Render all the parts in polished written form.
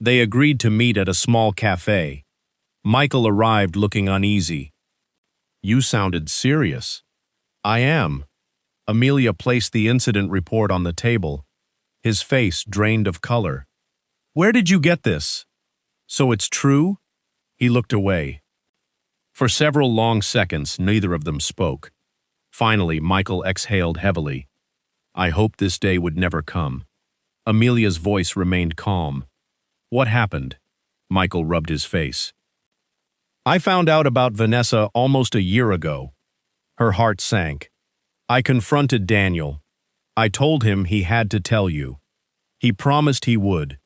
They agreed to meet at a small cafe. Michael arrived looking uneasy. "You sounded serious." "I am." Amelia placed the incident report on the table, his face drained of color. "Where did you get this?" "So it's true?" He looked away. For several long seconds, neither of them spoke. Finally, Michael exhaled heavily. "I hoped this day would never come." Amelia's voice remained calm. "What happened?" Michael rubbed his face. "I found out about Vanessa almost a year ago." Her heart sank. "I confronted Daniel. I told him he had to tell you. He promised he would.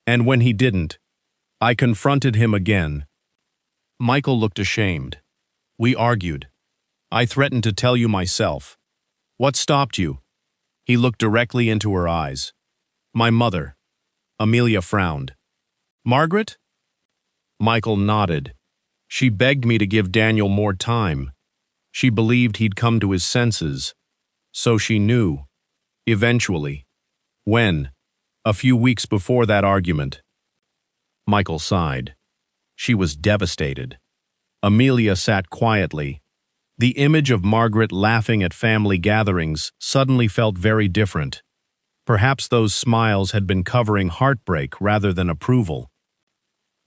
And when he didn't, I confronted him again." Michael looked ashamed. "We argued. I threatened to tell you myself. What stopped you?" He looked directly into her eyes. "My mother." Amelia frowned. "Margaret?" Michael nodded. "She begged me to give Daniel more time. She believed he'd come to his senses. So she knew. Eventually." "When?" "A few weeks before that argument." Michael sighed. She was devastated. Amelia sat quietly. The image of Margaret laughing at family gatherings suddenly felt very different. Perhaps those smiles had been covering heartbreak rather than approval.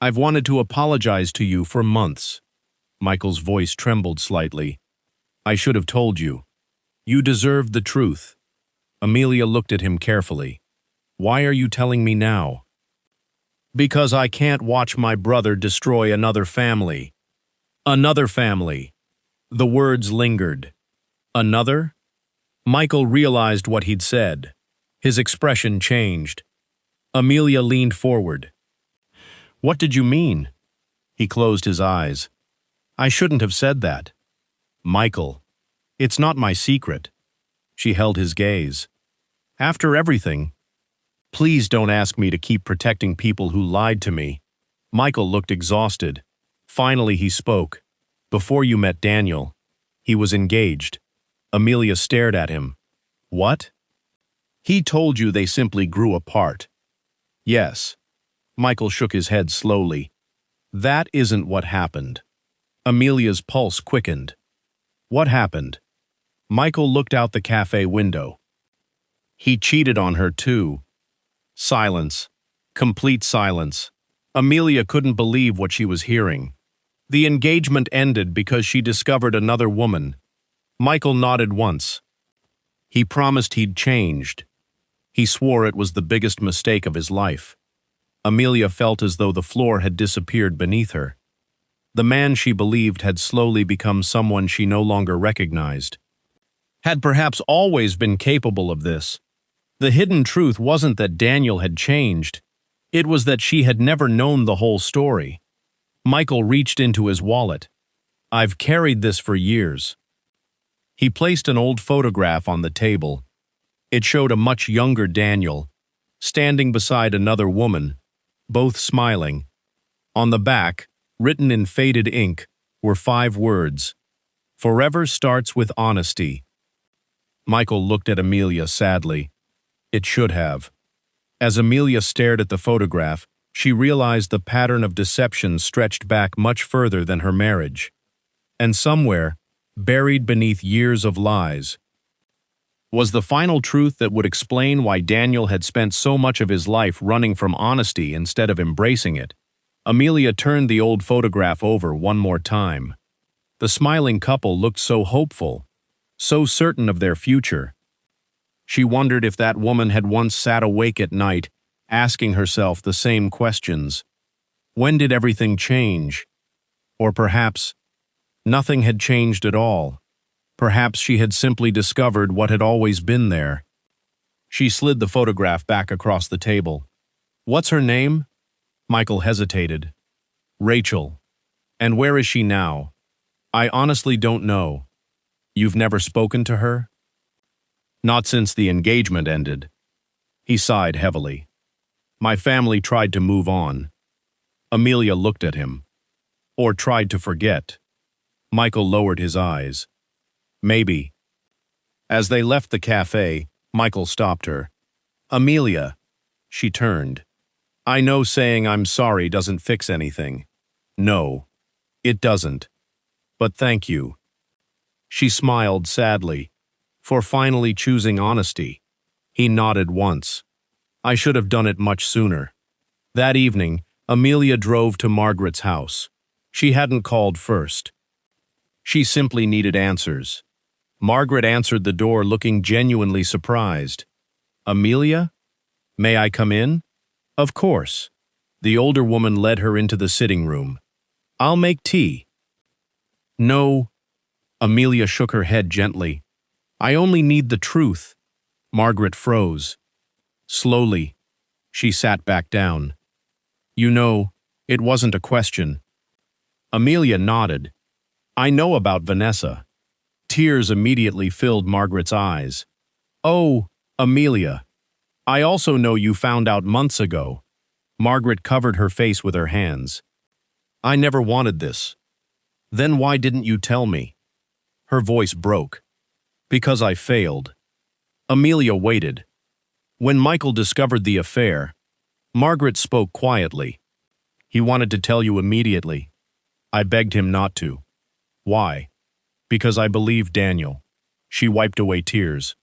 "I've wanted to apologize to you for months." Michael's voice trembled slightly. "I should have told you. You deserved the truth." Amelia looked at him carefully. "Why are you telling me now?" "Because I can't watch my brother destroy another family." "Another family." The words lingered. "Another?" Michael realized what he'd said. His expression changed. Amelia leaned forward. "What did you mean?" He closed his eyes. "I shouldn't have said that." "Michael, it's not my secret." She held his gaze. "After everything, please don't ask me to keep protecting people who lied to me." Michael looked exhausted. Finally he spoke. "Before you met Daniel, he was engaged." Amelia stared at him. "What?" "He told you they simply grew apart." "Yes." Michael shook his head slowly. "That isn't what happened." Amelia's pulse quickened. "What happened?" Michael looked out the cafe window. "He cheated on her too." Silence. Complete silence. Amelia couldn't believe what she was hearing. The engagement ended because she discovered another woman. Michael nodded once. He promised he'd changed. He swore it was the biggest mistake of his life. Amelia felt as though the floor had disappeared beneath her. The man she believed had slowly become someone she no longer recognized. Had perhaps always been capable of this. The hidden truth wasn't that Daniel had changed. It was that she had never known the whole story. Michael reached into his wallet. "I've carried this for years." He placed an old photograph on the table. It showed a much younger Daniel, standing beside another woman, both smiling. On the back, written in faded ink, were 5 words. "Forever starts with honesty." Michael looked at Amelia sadly. It should have. As Amelia stared at the photograph, she realized the pattern of deception stretched back much further than her marriage. And somewhere, buried beneath years of lies, was the final truth that would explain why Daniel had spent so much of his life running from honesty instead of embracing it. Amelia turned the old photograph over one more time. The smiling couple looked so hopeful, so certain of their future. She wondered if that woman had once sat awake at night, asking herself the same questions. When did everything change? Or perhaps nothing had changed at all. Perhaps she had simply discovered what had always been there. She slid the photograph back across the table. "What's her name?" Michael hesitated. "Rachel. And where is she now?" "I honestly don't know." "You've never spoken to her?" "Not since the engagement ended." He sighed heavily. "My family tried to move on." Amelia looked at him. "Or tried to forget." Michael lowered his eyes. "Maybe." As they left the cafe, Michael stopped her. "Amelia." She turned. I know saying I'm sorry doesn't fix anything. No, it doesn't. But thank you. She smiled sadly, for finally choosing honesty. He nodded once. I should have done it much sooner. That evening, Amelia drove to Margaret's house. She hadn't called first. She simply needed answers. Margaret answered the door looking genuinely surprised. Amelia? May I come in? Of course. The older woman led her into the sitting room. I'll make tea. No. Amelia shook her head gently. I only need the truth. Margaret froze. Slowly, she sat back down. You know, it wasn't a question. Amelia nodded. I know about Vanessa. Tears immediately filled Margaret's eyes. Oh, Amelia. I also know you found out months ago. Margaret covered her face with her hands. I never wanted this. Then why didn't you tell me? Her voice broke. Because I failed. Amelia waited. When Michael discovered the affair, Margaret spoke quietly. He wanted to tell you immediately. I begged him not to. Why? Because I believed Daniel. She wiped away tears.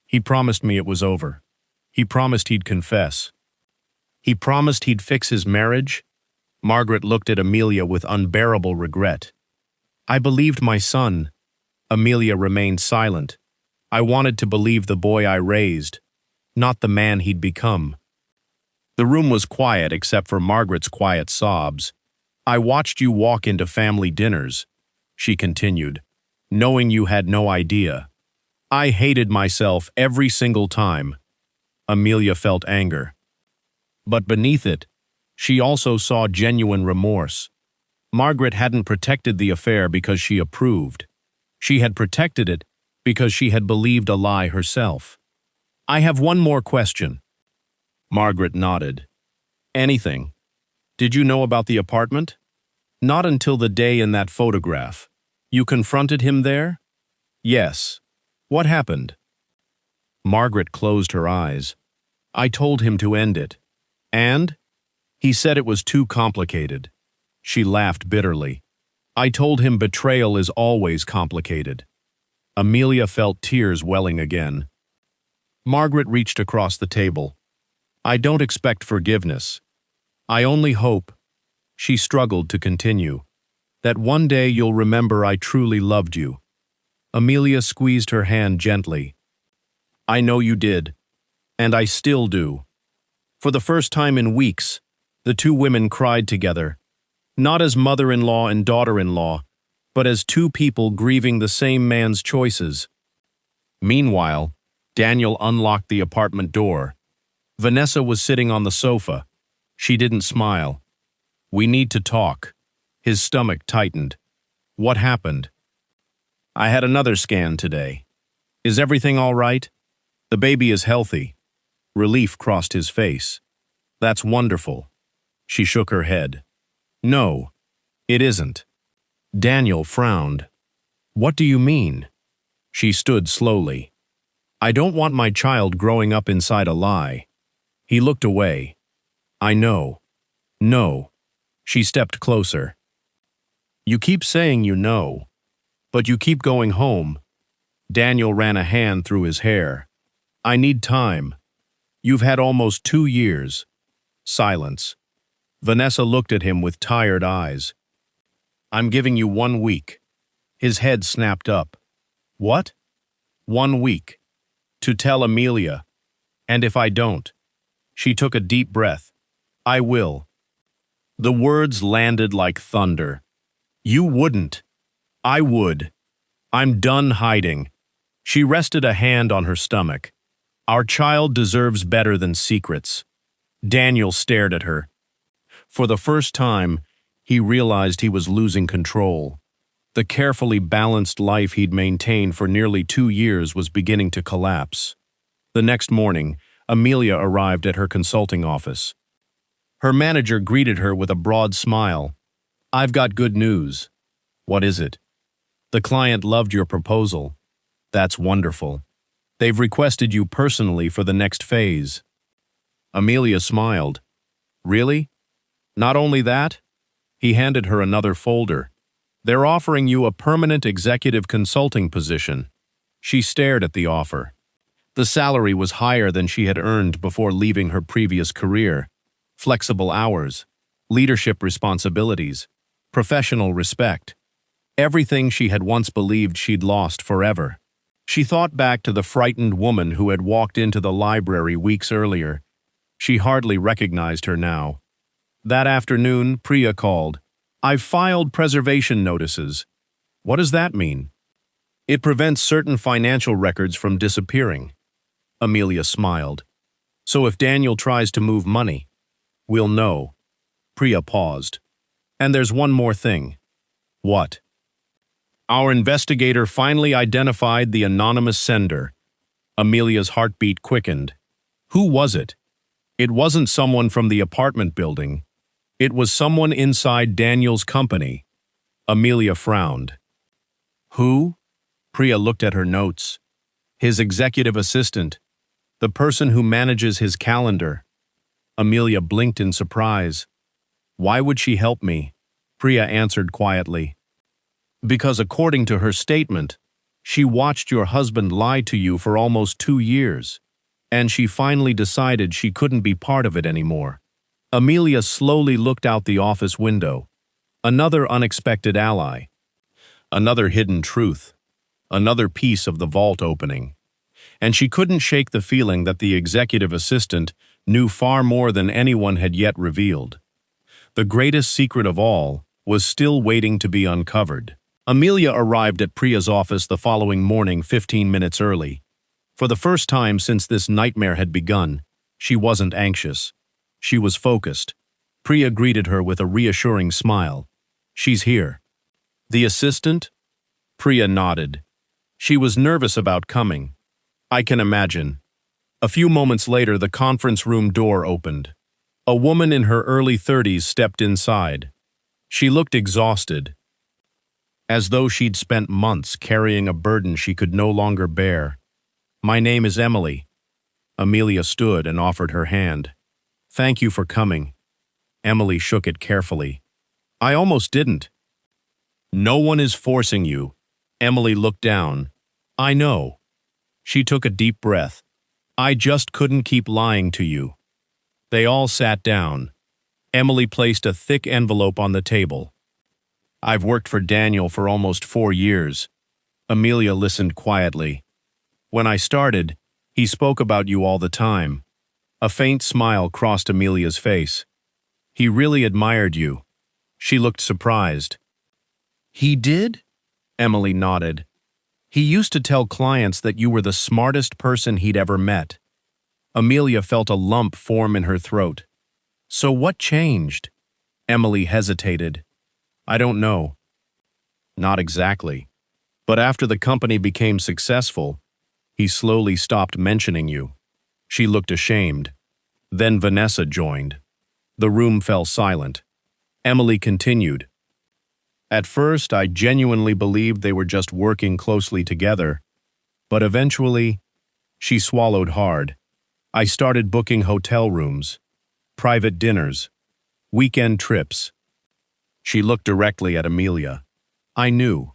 He promised me it was over. He promised he'd confess. He promised he'd fix his marriage. Margaret looked at Amelia with unbearable regret. I believed my son. Amelia remained silent. I wanted to believe the boy I raised, not the man he'd become. The room was quiet except for Margaret's quiet sobs. I watched you walk into family dinners, she continued, knowing you had no idea. I hated myself every single time. Amelia felt anger. But beneath it, she also saw genuine remorse. Margaret hadn't protected the affair because she approved. She had protected it because she had believed a lie herself. I have one more question. Margaret nodded. Anything. Did you know about the apartment? Not until the day in that photograph. You confronted him there? Yes. What happened? Margaret closed her eyes. I told him to end it. And? He said it was too complicated. She laughed bitterly. I told him betrayal is always complicated. Amelia felt tears welling again. Margaret reached across the table. I don't expect forgiveness. I only hope, she struggled to continue, that one day you'll remember I truly loved you. Amelia squeezed her hand gently. I know you did, and I still do. For the first time in weeks, the two women cried together, not as mother-in-law and daughter-in-law, but as two people grieving the same man's choices. Meanwhile, Daniel unlocked the apartment door. Vanessa was sitting on the sofa. She didn't smile. We need to talk. His stomach tightened. What happened? I had another scan today. Is everything all right? The baby is healthy. Relief crossed his face. That's wonderful. She shook her head. No, it isn't. Daniel frowned. What do you mean? She stood slowly. I don't want my child growing up inside a lie. He looked away. I know. No. She stepped closer. You keep saying you know, but you keep going home. Daniel ran a hand through his hair. I need time. You've had almost 2 years. Silence. Vanessa looked at him with tired eyes. I'm giving you 1 week. His head snapped up. What? 1 week. To tell Amelia. And if I don't? She took a deep breath. I will. The words landed like thunder. You wouldn't. I would. I'm done hiding. She rested a hand on her stomach. Our child deserves better than secrets. Daniel stared at her. For the first time, he realized he was losing control. The carefully balanced life he'd maintained for nearly 2 years was beginning to collapse. The next morning, Amelia arrived at her consulting office. Her manager greeted her with a broad smile. I've got good news. What is it? The client loved your proposal. That's wonderful. They've requested you personally for the next phase. Amelia smiled. Really? Not only that, he handed her another folder. They're offering you a permanent executive consulting position. She stared at the offer. The salary was higher than she had earned before leaving her previous career. Flexible hours, leadership responsibilities, professional respect. Everything she had once believed she'd lost forever. She thought back to the frightened woman who had walked into the library weeks earlier. She hardly recognized her now. That afternoon, Priya called. "I've filed preservation notices." What does that mean? It prevents certain financial records from disappearing. Amelia smiled. So if Daniel tries to move money, we'll know. Priya paused. And there's one more thing. What? Our investigator finally identified the anonymous sender. Amelia's heartbeat quickened. Who was it? It wasn't someone from the apartment building. It was someone inside Daniel's company. Amelia frowned. Who? Priya looked at her notes. His executive assistant. The person who manages his calendar. Amelia blinked in surprise. Why would she help me? Priya answered quietly. Because according to her statement, she watched your husband lie to you for almost 2 years, and she finally decided she couldn't be part of it anymore. Amelia slowly looked out the office window. Another unexpected ally. Another hidden truth. Another piece of the vault opening. And she couldn't shake the feeling that the executive assistant knew far more than anyone had yet revealed. The greatest secret of all was still waiting to be uncovered. Amelia arrived at Priya's office the following morning 15 minutes early. For the first time since this nightmare had begun, she wasn't anxious. She was focused. Priya greeted her with a reassuring smile. She's here. The assistant? Priya nodded. She was nervous about coming. I can imagine. A few moments later, the conference room door opened. A woman in her early 30s stepped inside. She looked exhausted, as though she'd spent months carrying a burden she could no longer bear. My name is Emily. Amelia stood and offered her hand. Thank you for coming. Emily shook it carefully. I almost didn't. No one is forcing you. Emily looked down. I know. She took a deep breath. I just couldn't keep lying to you. They all sat down. Emily placed a thick envelope on the table. I've worked for Daniel for almost 4 years. Amelia listened quietly. When I started, he spoke about you all the time. A faint smile crossed Amelia's face. He really admired you. She looked surprised. He did? Emily nodded. He used to tell clients that you were the smartest person he'd ever met. Amelia felt a lump form in her throat. So what changed? Emily hesitated. I don't know. Not exactly. But after the company became successful, he slowly stopped mentioning you. She looked ashamed. Then Vanessa joined. The room fell silent. Emily continued. At first, I genuinely believed they were just working closely together. But eventually, she swallowed hard. I started booking hotel rooms, private dinners, weekend trips. She looked directly at Amelia. I knew.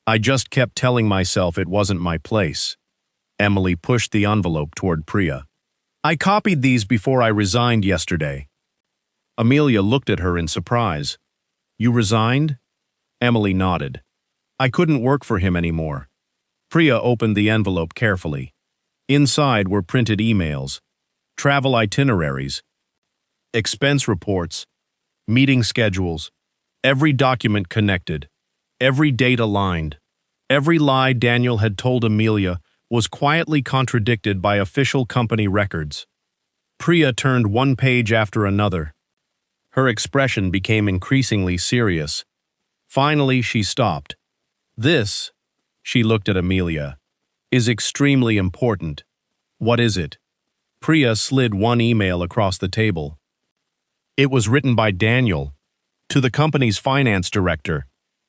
I just kept telling myself it wasn't my place. Emily pushed the envelope toward Priya. I copied these before I resigned yesterday. Amelia looked at her in surprise. You resigned? Emily nodded. I couldn't work for him anymore. Priya opened the envelope carefully. Inside were printed emails, travel itineraries, expense reports, meeting schedules, every document connected, every date aligned. Every lie Daniel had told Amelia was quietly contradicted by official company records. Priya turned one page after another. Her expression became increasingly serious. Finally, she stopped. This, she looked at Amelia, is extremely important. What is it? Priya slid one email across the table. It was written by Daniel, to the company's finance director.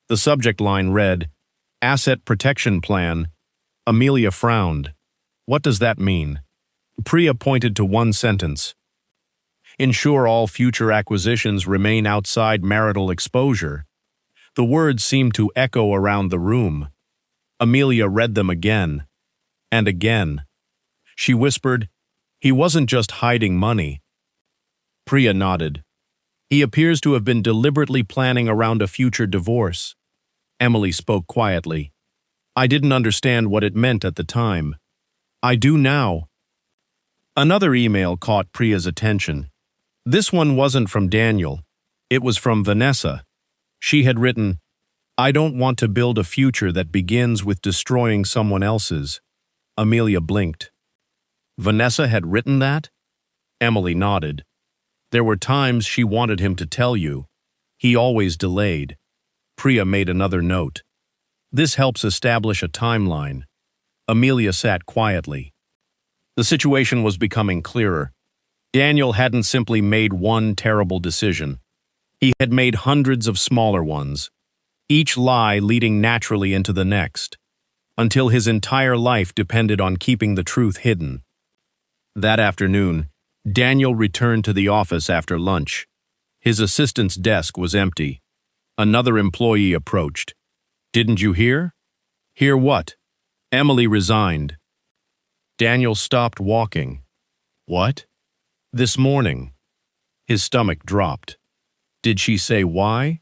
The subject line read, Asset Protection Plan. Amelia frowned. What does that mean? Priya pointed to one sentence. Ensure all future acquisitions remain outside marital exposure. The words seemed to echo around the room. Amelia read them again and again. She whispered, "He wasn't just hiding money." Priya nodded. "He appears to have been deliberately planning around a future divorce." Emily spoke quietly. "I didn't understand what it meant at the time. I do now." Another email caught Priya's attention. This one wasn't from Daniel. It was from Vanessa. She had written, "I don't want to build a future that begins with destroying someone else's." Amelia blinked. Vanessa had written that? Emily nodded. There were times she wanted him to tell you. He always delayed. Priya made another note. This helps establish a timeline. Amelia sat quietly. The situation was becoming clearer. Daniel hadn't simply made one terrible decision. He had made hundreds of smaller ones, each lie leading naturally into the next, until his entire life depended on keeping the truth hidden. That afternoon, Daniel returned to the office after lunch. His assistant's desk was empty. Another employee approached. "Didn't you hear?" "Hear what?" Emily resigned. Daniel stopped walking. "What?" "This morning." His stomach dropped. "Did she say why?"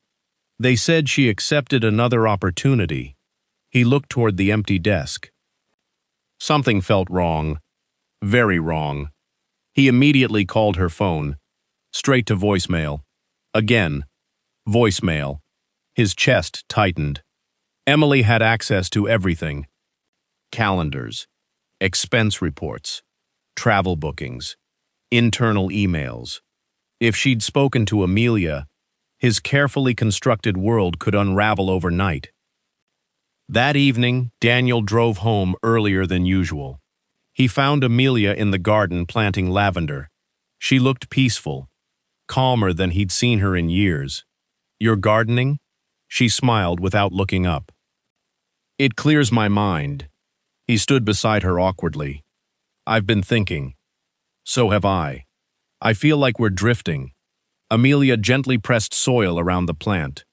"They said she accepted another opportunity." He looked toward the empty desk. Something felt wrong. Very wrong. He immediately called her phone. Straight to voicemail. Again. Voicemail. His chest tightened. Emily had access to everything. Calendars. Expense reports. Travel bookings. Internal emails. If she'd spoken to Amelia, his carefully constructed world could unravel overnight. That evening, Daniel drove home earlier than usual. He found Amelia in the garden planting lavender. She looked peaceful, calmer than he'd seen her in years. "You're gardening?" She smiled without looking up. "It clears my mind." He stood beside her awkwardly. "I've been thinking." "So have I. I feel like we're drifting." Amelia gently pressed soil around the plant.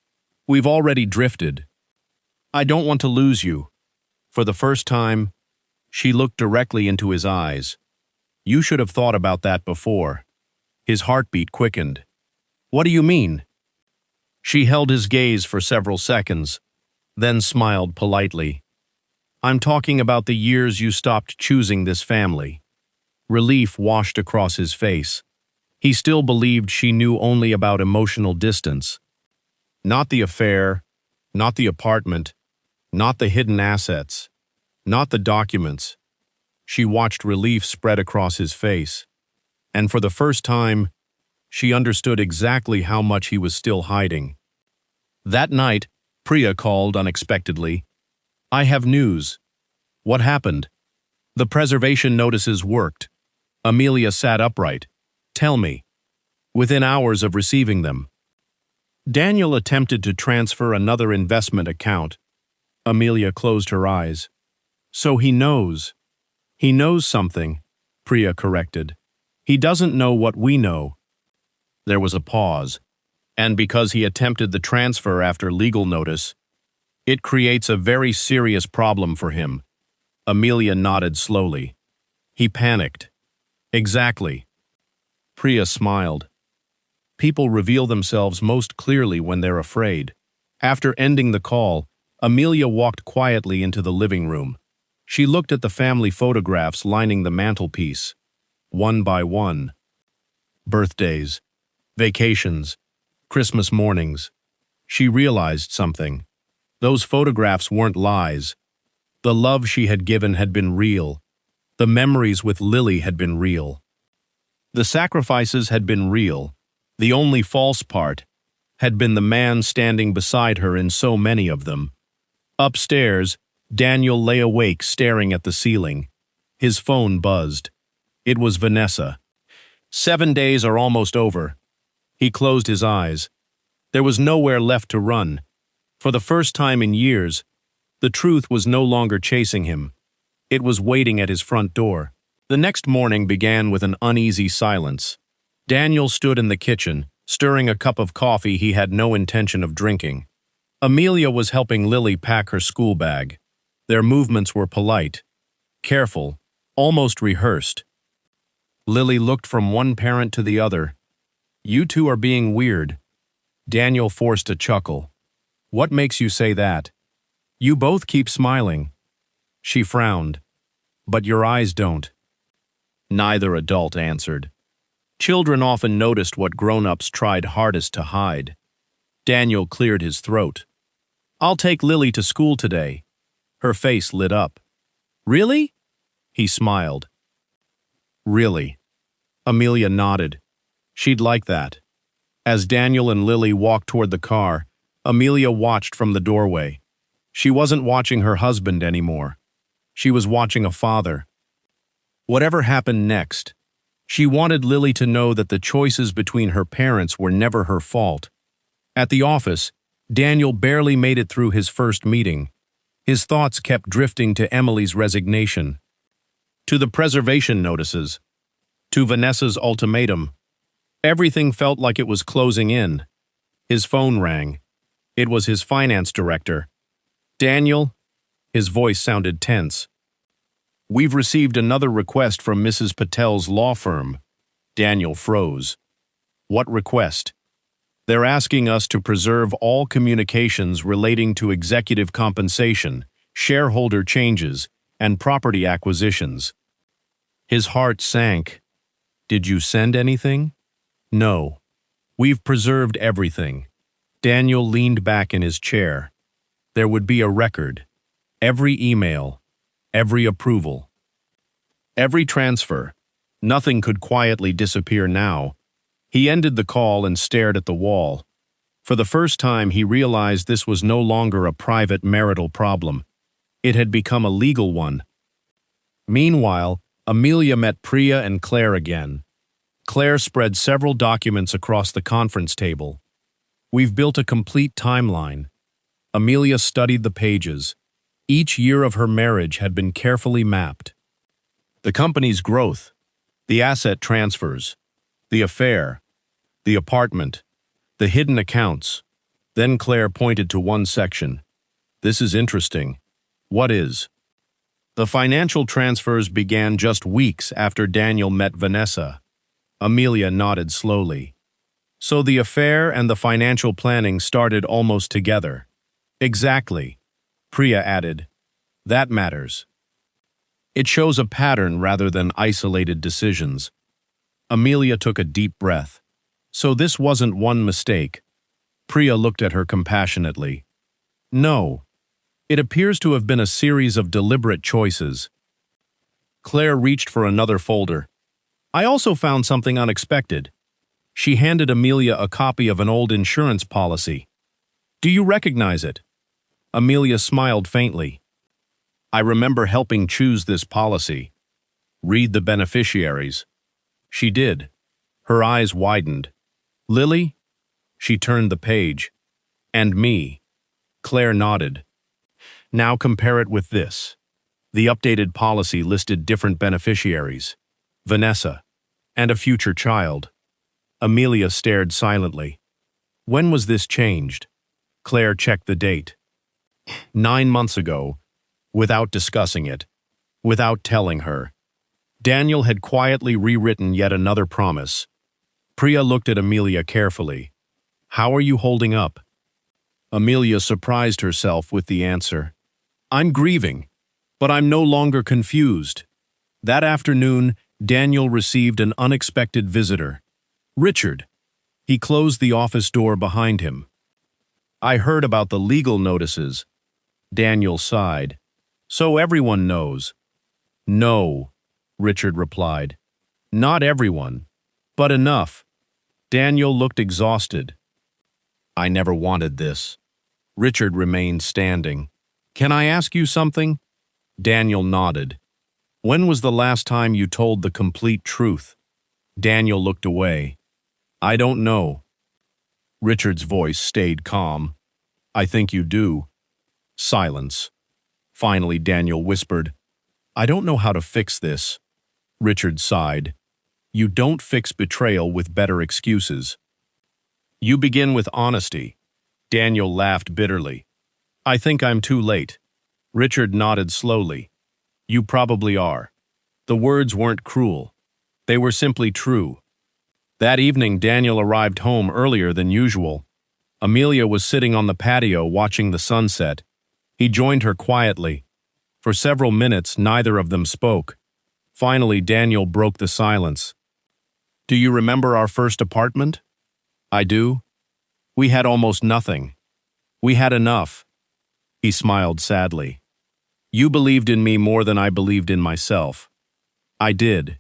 "We've already drifted. I don't want to lose you." For the first time, she looked directly into his eyes. "You should have thought about that before." His heartbeat quickened. "What do you mean?" She held his gaze for several seconds, then smiled politely. "I'm talking about the years you stopped choosing this family." Relief washed across his face. He still believed she knew only about emotional distance. Not the affair, not the apartment, not the hidden assets, not the documents. She watched relief spread across his face. And for the first time, she understood exactly how much he was still hiding. That night, Priya called unexpectedly. "I have news." "What happened?" "The preservation notices worked." Amelia sat upright. "Tell me." "Within hours of receiving them." Daniel attempted to transfer another investment account. Amelia closed her eyes. "So he knows." "He knows something," Priya corrected. "He doesn't know what we know." There was a pause. "And because he attempted the transfer after legal notice, it creates a very serious problem for him." Amelia nodded slowly. "He panicked." "Exactly." Priya smiled. People reveal themselves most clearly when they're afraid. After ending the call, Amelia walked quietly into the living room. She looked at the family photographs lining the mantelpiece, one by one. Birthdays, vacations, Christmas mornings. She realized something. Those photographs weren't lies. The love she had given had been real. The memories with Lily had been real. The sacrifices had been real. The only false part had been the man standing beside her in so many of them. Upstairs, Daniel lay awake staring at the ceiling. His phone buzzed. It was Vanessa. 7 days are almost over. He closed his eyes. There was nowhere left to run. For the first time in years, the truth was no longer chasing him. It was waiting at his front door. The next morning began with an uneasy silence. Daniel stood in the kitchen, stirring a cup of coffee he had no intention of drinking. Amelia was helping Lily pack her school bag. Their movements were polite, careful, almost rehearsed. Lily looked from one parent to the other. "You two are being weird." Daniel forced a chuckle. "What makes you say that?" "You both keep smiling." She frowned. "But your eyes don't." Neither adult answered. Children often noticed what grown-ups tried hardest to hide. Daniel cleared his throat. "I'll take Lily to school today." Her face lit up. "Really?" He smiled. "Really?" Amelia nodded. She'd like that. As Daniel and Lily walked toward the car, Amelia watched from the doorway. She wasn't watching her husband anymore. She was watching a father. Whatever happened next, she wanted Lily to know that the choices between her parents were never her fault. At the office, Daniel barely made it through his first meeting. His thoughts kept drifting to Emily's resignation, to the preservation notices, to Vanessa's ultimatum. Everything felt like it was closing in. His phone rang. It was his finance director. "Daniel?" His voice sounded tense. "We've received another request from Mrs. Patel's law firm." Daniel froze. "What request?" "They're asking us to preserve all communications relating to executive compensation, shareholder changes, and property acquisitions." His heart sank. "Did you send anything?" "No. We've preserved everything." Daniel leaned back in his chair. There would be a record. Every email. Every approval. Every transfer. Nothing could quietly disappear now. He ended the call and stared at the wall. For the first time, he realized this was no longer a private marital problem. It had become a legal one. Meanwhile, Amelia met Priya and Claire again. Claire spread several documents across the conference table. "We've built a complete timeline." Amelia studied the pages. Each year of her marriage had been carefully mapped. The company's growth, the asset transfers, the affair, the apartment, the hidden accounts. Then Claire pointed to one section. "This is interesting." "What is?" "The financial transfers began just weeks after Daniel met Vanessa." Amelia nodded slowly. "So the affair and the financial planning started almost together." "Exactly," Priya added. "That matters. It shows a pattern rather than isolated decisions." Amelia took a deep breath. "So this wasn't one mistake." Priya looked at her compassionately. "No. It appears to have been a series of deliberate choices." Claire reached for another folder. "I also found something unexpected." She handed Amelia a copy of an old insurance policy. "Do you recognize it?" Amelia smiled faintly. "I remember helping choose this policy. Read the beneficiaries." She did. Her eyes widened. "Lily?" She turned the page. "And me." Claire nodded. "Now compare it with this." The updated policy listed different beneficiaries. Vanessa, and a future child. Amelia stared silently. "When was this changed?" Claire checked the date. 9 months ago, without discussing it, without telling her. Daniel had quietly rewritten yet another promise. Priya looked at Amelia carefully. "How are you holding up?" Amelia surprised herself with the answer. "I'm grieving, but I'm no longer confused." That afternoon, Daniel received an unexpected visitor. Richard. He closed the office door behind him. "I heard about the legal notices." Daniel sighed. "So everyone knows." "No," Richard replied. "Not everyone, but enough." Daniel looked exhausted. "I never wanted this." Richard remained standing. "Can I ask you something?" Daniel nodded. "When was the last time you told the complete truth?" Daniel looked away. "I don't know." Richard's voice stayed calm. "I think you do." Silence. Finally, Daniel whispered, "I don't know how to fix this." Richard sighed. You don't fix betrayal with better excuses. You begin with honesty. Daniel laughed bitterly. I think I'm too late. Richard nodded slowly. You probably are. The words weren't cruel. They were simply true. That evening, Daniel arrived home earlier than usual. Amelia was sitting on the patio watching the sunset. He joined her quietly. For several minutes, neither of them spoke. Finally, Daniel broke the silence. Do you remember our first apartment? I do. We had almost nothing. We had enough. He smiled sadly. You believed in me more than I believed in myself. I did.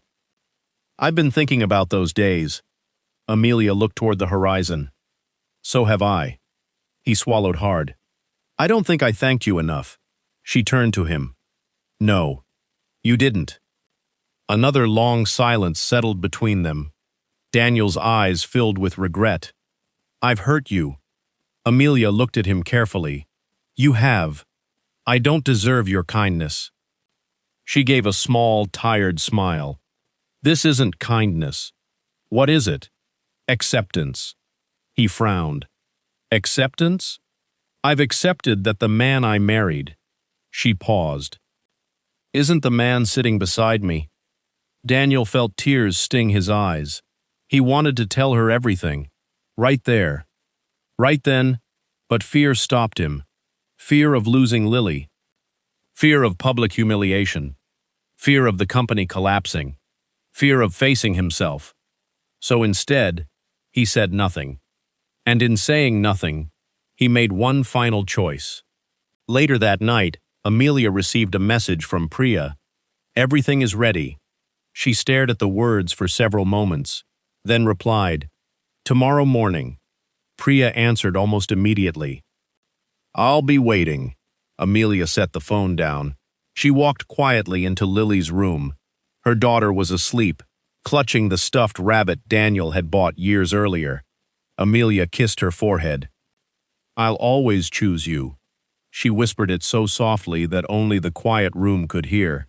I've been thinking about those days. Amelia looked toward the horizon. So have I. He swallowed hard. I don't think I thanked you enough. She turned to him. No, you didn't. Another long silence settled between them. Daniel's eyes filled with regret. I've hurt you. Amelia looked at him carefully. You have. I don't deserve your kindness. She gave a small, tired smile. This isn't kindness. What is it? Acceptance. He frowned. Acceptance? I've accepted that the man I married. She paused. Isn't the man sitting beside me? Daniel felt tears sting his eyes. He wanted to tell her everything. Right there. Right then, but fear stopped him. Fear of losing Lily. Fear of public humiliation. Fear of the company collapsing. Fear of facing himself. So instead, he said nothing. And in saying nothing, he made one final choice. Later that night, Amelia received a message from Priya. Everything is ready. She stared at the words for several moments, then replied, Tomorrow morning. Priya answered almost immediately. I'll be waiting. Amelia set the phone down. She walked quietly into Lily's room. Her daughter was asleep, clutching the stuffed rabbit Daniel had bought years earlier. Amelia kissed her forehead. I'll always choose you. She whispered it so softly that only the quiet room could hear.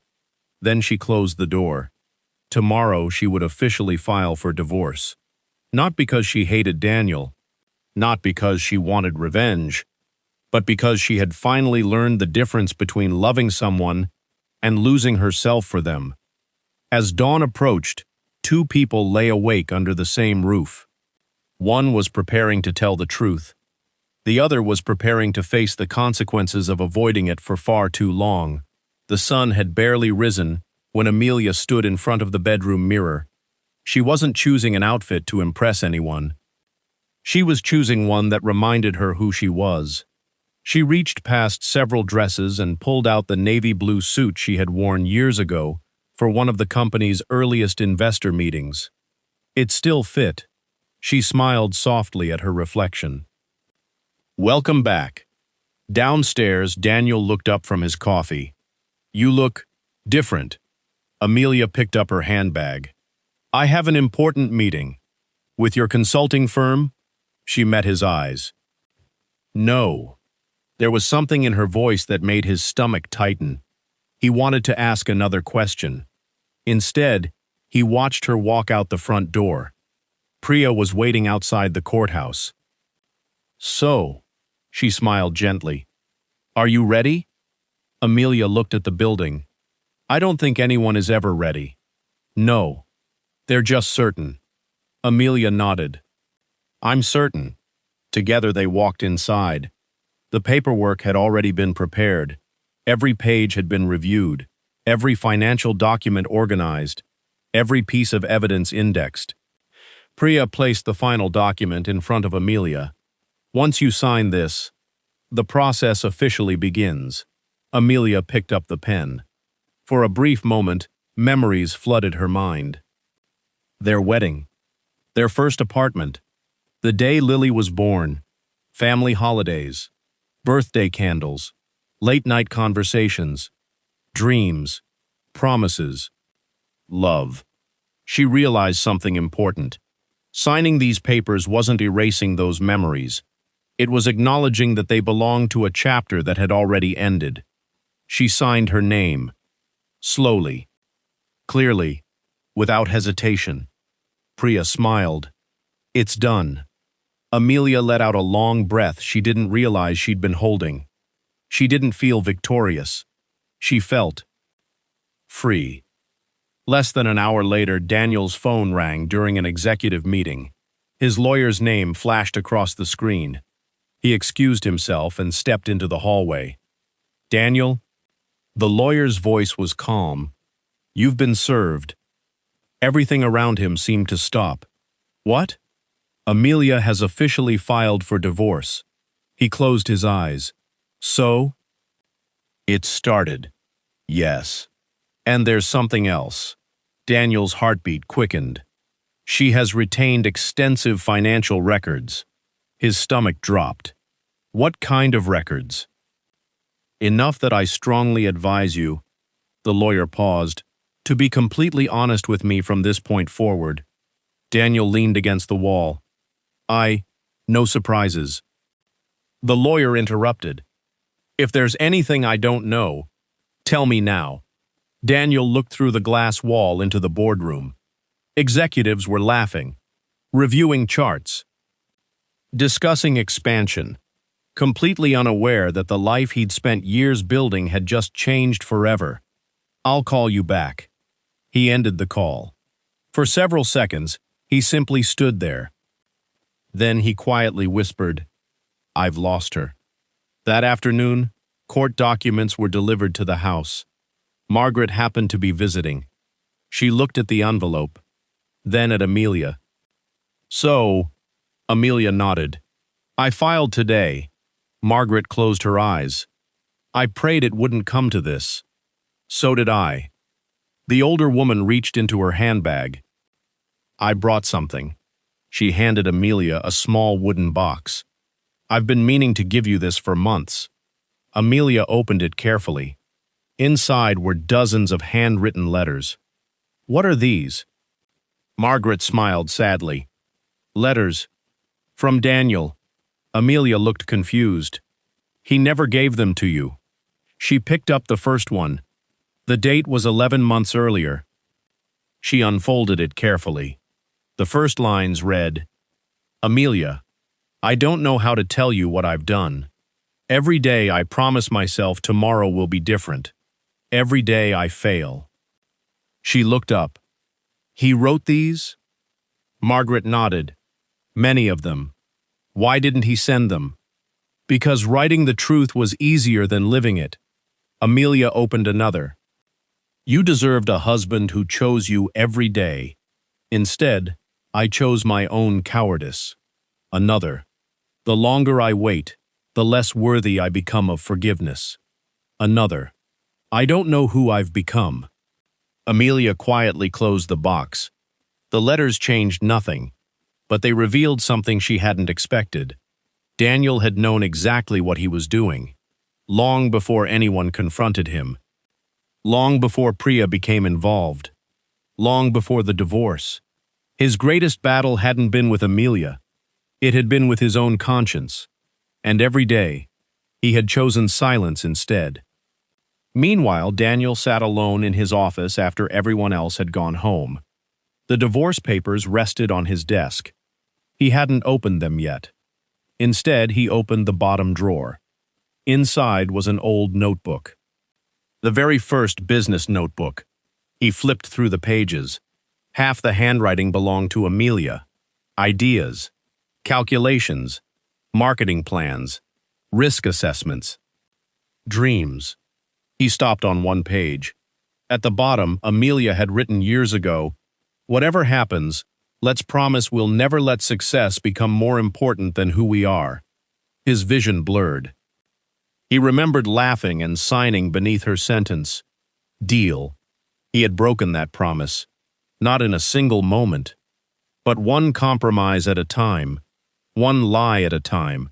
Then she closed the door. Tomorrow she would officially file for divorce. Not because she hated Daniel, not because she wanted revenge, but because she had finally learned the difference between loving someone and losing herself for them. As dawn approached, two people lay awake under the same roof. One was preparing to tell the truth. The other was preparing to face the consequences of avoiding it for far too long. The sun had barely risen when Amelia stood in front of the bedroom mirror. She wasn't choosing an outfit to impress anyone. She was choosing one that reminded her who she was. She reached past several dresses and pulled out the navy blue suit she had worn years ago for one of the company's earliest investor meetings. It still fit. She smiled softly at her reflection. Welcome back. Downstairs, Daniel looked up from his coffee. You look different. Amelia picked up her handbag. I have an important meeting. With your consulting firm? She met his eyes. No. There was something in her voice that made his stomach tighten. He wanted to ask another question. Instead, he watched her walk out the front door. Priya was waiting outside the courthouse. So, she smiled gently. Are you ready? Amelia looked at the building. I don't think anyone is ever ready. No. They're just certain. Amelia nodded. I'm certain. Together they walked inside. The paperwork had already been prepared. Every page had been reviewed. Every financial document organized. Every piece of evidence indexed. Priya placed the final document in front of Amelia. Once you sign this, the process officially begins. Amelia picked up the pen. For a brief moment, memories flooded her mind. Their wedding. Their first apartment. The day Lily was born. Family holidays. Birthday candles. Late-night conversations. Dreams. Promises. Love. She realized something important. Signing these papers wasn't erasing those memories. It was acknowledging that they belonged to a chapter that had already ended. She signed her name. Slowly. Clearly. Without hesitation. Priya smiled. It's done. Amelia let out a long breath she didn't realize she'd been holding. She didn't feel victorious. She felt free. Less than an hour later, Daniel's phone rang during an executive meeting. His lawyer's name flashed across the screen. He excused himself and stepped into the hallway. Daniel? The lawyer's voice was calm. You've been served. Everything around him seemed to stop. What? Amelia has officially filed for divorce. He closed his eyes. So? It started. Yes. And there's something else. Daniel's heartbeat quickened. She has retained extensive financial records. His stomach dropped. What kind of records? Enough that I strongly advise you, the lawyer paused, to be completely honest with me from this point forward. Daniel leaned against the wall. No surprises. The lawyer interrupted. If there's anything I don't know, tell me now. Daniel looked through the glass wall into the boardroom. Executives were laughing, reviewing charts, discussing expansion, completely unaware that the life he'd spent years building had just changed forever. I'll call you back. He ended the call. For several seconds, he simply stood there. Then he quietly whispered, I've lost her. That afternoon, court documents were delivered to the house. Margaret happened to be visiting. She looked at the envelope, then at Amelia. So, Amelia nodded. I filed today. Margaret closed her eyes. I prayed it wouldn't come to this. So did I. The older woman reached into her handbag. I brought something. She handed Amelia a small wooden box. I've been meaning to give you this for months. Amelia opened it carefully. Inside were dozens of handwritten letters. What are these? Margaret smiled sadly. Letters. From Daniel. Amelia looked confused. He never gave them to you. She picked up the first one. The date was 11 months earlier. She unfolded it carefully. The first lines read, Amelia, I don't know how to tell you what I've done. Every day I promise myself tomorrow will be different. Every day I fail. She looked up. He wrote these? Margaret nodded. Many of them. Why didn't he send them? Because writing the truth was easier than living it. Amelia opened another. You deserved a husband who chose you every day. Instead, I chose my own cowardice. Another. The longer I wait, the less worthy I become of forgiveness. Another. I don't know who I've become. Amelia quietly closed the box. The letters changed nothing, but they revealed something she hadn't expected. Daniel had known exactly what he was doing, long before anyone confronted him, long before Priya became involved, long before the divorce. His greatest battle hadn't been with Amelia. It had been with his own conscience. And every day, he had chosen silence instead. Meanwhile, Daniel sat alone in his office after everyone else had gone home. The divorce papers rested on his desk. He hadn't opened them yet. Instead, he opened the bottom drawer. Inside was an old notebook. The very first business notebook. He flipped through the pages. Half the handwriting belonged to Amelia. Ideas, calculations, marketing plans, risk assessments, dreams. He stopped on one page. At the bottom, Amelia had written years ago, Whatever happens, let's promise we'll never let success become more important than who we are. His vision blurred. He remembered laughing and signing beneath her sentence, Deal. He had broken that promise, not in a single moment, but one compromise at a time, one lie at a time,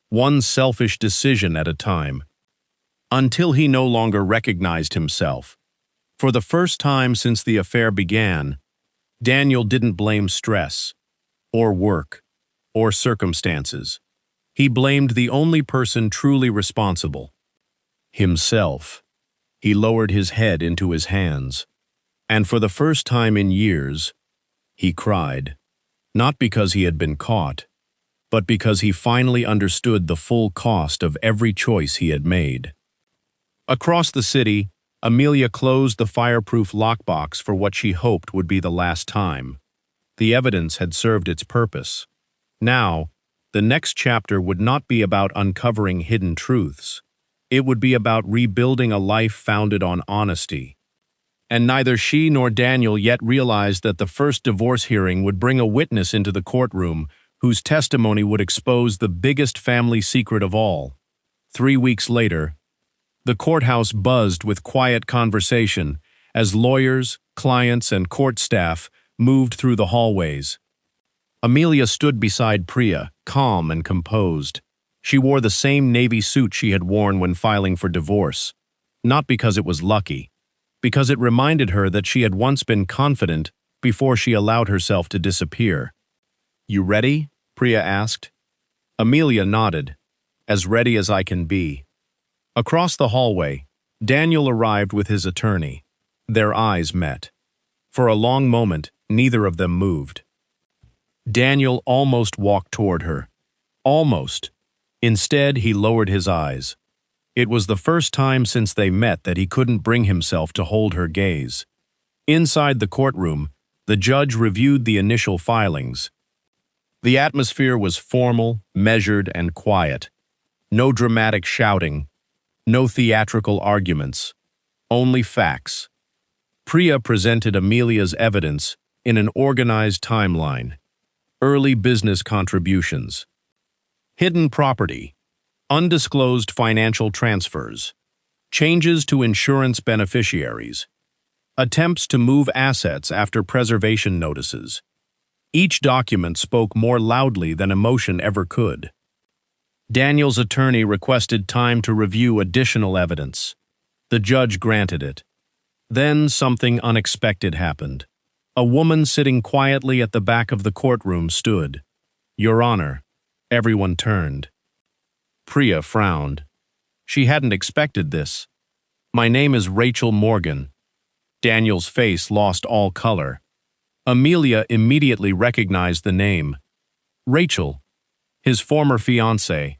one selfish decision at a time. Until he no longer recognized himself. For the first time since the affair began, Daniel didn't blame stress, or work, or circumstances. He blamed the only person truly responsible, himself. He lowered his head into his hands, and for the first time in years, he cried. Not because he had been caught, but because he finally understood the full cost of every choice he had made. Across the city, Amelia closed the fireproof lockbox for what she hoped would be the last time. The evidence had served its purpose. Now, the next chapter would not be about uncovering hidden truths. It would be about rebuilding a life founded on honesty. And neither she nor Daniel yet realized that the first divorce hearing would bring a witness into the courtroom whose testimony would expose the biggest family secret of all. 3 weeks later, the courthouse buzzed with quiet conversation as lawyers, clients, and court staff moved through the hallways. Amelia stood beside Priya, calm and composed. She wore the same navy suit she had worn when filing for divorce, not because it was lucky, because it reminded her that she had once been confident before she allowed herself to disappear. "You ready?" Priya asked. Amelia nodded. "As ready as I can be." Across the hallway, Daniel arrived with his attorney. Their eyes met. For a long moment, neither of them moved. Daniel almost walked toward her. Almost. Instead, he lowered his eyes. It was the first time since they met that he couldn't bring himself to hold her gaze. Inside the courtroom, the judge reviewed the initial filings. The atmosphere was formal, measured, and quiet. No dramatic shouting, no theatrical arguments, only facts. Priya presented Amelia's evidence in an organized timeline. Early business contributions, hidden property, undisclosed financial transfers, changes to insurance beneficiaries, attempts to move assets after preservation notices. Each document spoke more loudly than emotion ever could. Daniel's attorney requested time to review additional evidence. The judge granted it. Then something unexpected happened. A woman sitting quietly at the back of the courtroom stood. "Your Honor." Everyone turned. Priya frowned. She hadn't expected this. "My name is Rachel Morgan." Daniel's face lost all color. Amelia immediately recognized the name. Rachel, his former fiancée.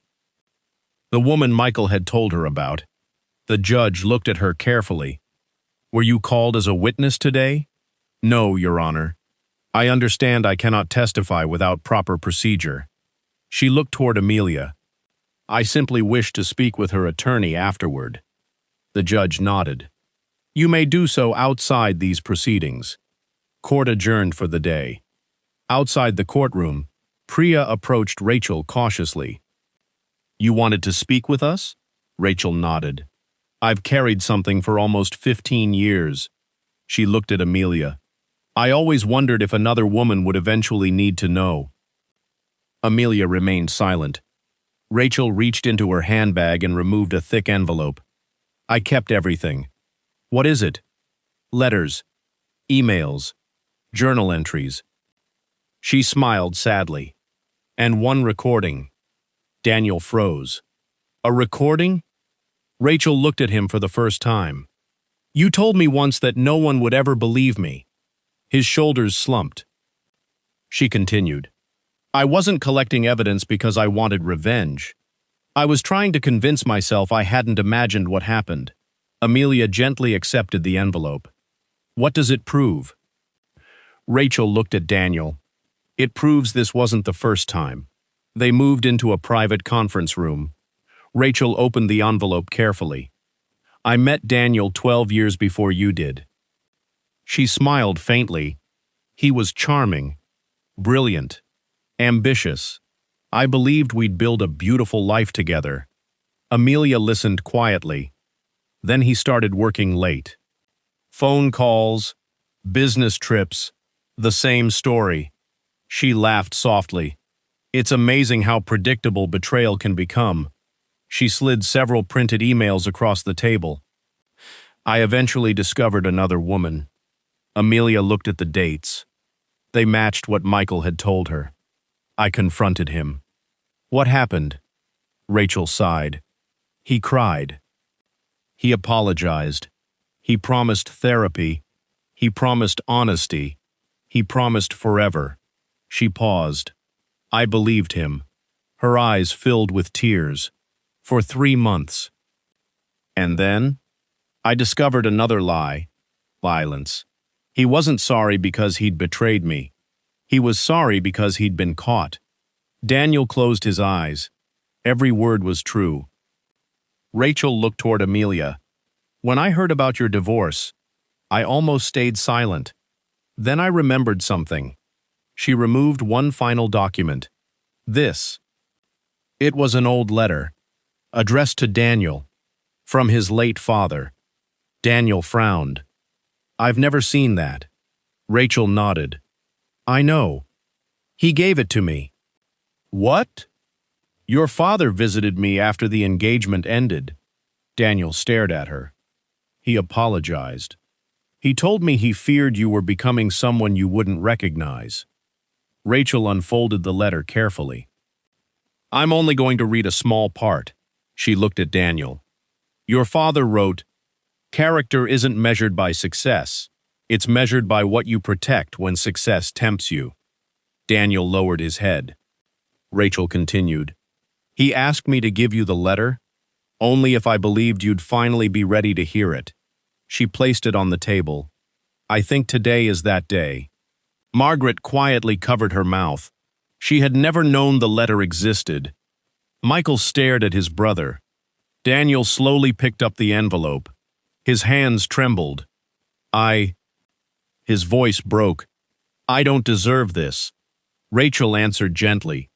The woman Michael had told her about. The judge looked at her carefully. "Were you called as a witness today?" "No, Your Honor. I understand I cannot testify without proper procedure." She looked toward Amelia. "I simply wish to speak with her attorney afterward." The judge nodded. "You may do so outside these proceedings." Court adjourned for the day. Outside the courtroom, Priya approached Rachel cautiously. "You wanted to speak with us?" Rachel nodded. "I've carried something for almost 15 years. She looked at Amelia. "I always wondered if another woman would eventually need to know." Amelia remained silent. Rachel reached into her handbag and removed a thick envelope. "I kept everything." "What is it?" "Letters, emails, journal entries." She smiled sadly. "And one recording." Daniel froze. "A recording?" Rachel looked at him for the first time. "You told me once that no one would ever believe me." His shoulders slumped. She continued. "I wasn't collecting evidence because I wanted revenge. I was trying to convince myself I hadn't imagined what happened." Amelia gently accepted the envelope. "What does it prove?" Rachel looked at Daniel. "It proves this wasn't the first time." They moved into a private conference room. Rachel opened the envelope carefully. "I met Daniel 12 years before you did." She smiled faintly. "He was charming, brilliant, ambitious. I believed we'd build a beautiful life together." Amelia listened quietly. Then he started working late. Phone calls, business trips, the same story. She laughed softly. "It's amazing how predictable betrayal can become." She slid several printed emails across the table. "I eventually discovered another woman." Amelia looked at the dates. They matched what Michael had told her. "I confronted him." "What happened?" Rachel sighed. "He cried. He apologized. He promised therapy. He promised honesty. He promised forever. She paused. I believed him. Her eyes filled with tears. For 3 months. And then? I discovered another lie. Violence. He wasn't sorry because he'd betrayed me. He was sorry because he'd been caught. Daniel closed his eyes. Every word was true. Rachel looked toward Amelia. When I heard about your divorce, I almost stayed silent. Then I remembered something. She removed one final document. This. It was an old letter, addressed to Daniel, from his late father. Daniel frowned. I've never seen that. Rachel nodded. I know. He gave it to me. What? Your father visited me after the engagement ended. Daniel stared at her. He apologized. He told me he feared you were becoming someone you wouldn't recognize. Rachel unfolded the letter carefully. I'm only going to read a small part. She looked at Daniel. Your father wrote, character isn't measured by success. It's measured by what you protect when success tempts you. Daniel lowered his head. Rachel continued. He asked me to give you the letter, only if I believed you'd finally be ready to hear it. She placed it on the table. I think today is that day. Margaret quietly covered her mouth. She had never known the letter existed. Michael stared at his brother. Daniel slowly picked up the envelope. His hands trembled. His voice broke. I don't deserve this. Rachel answered gently.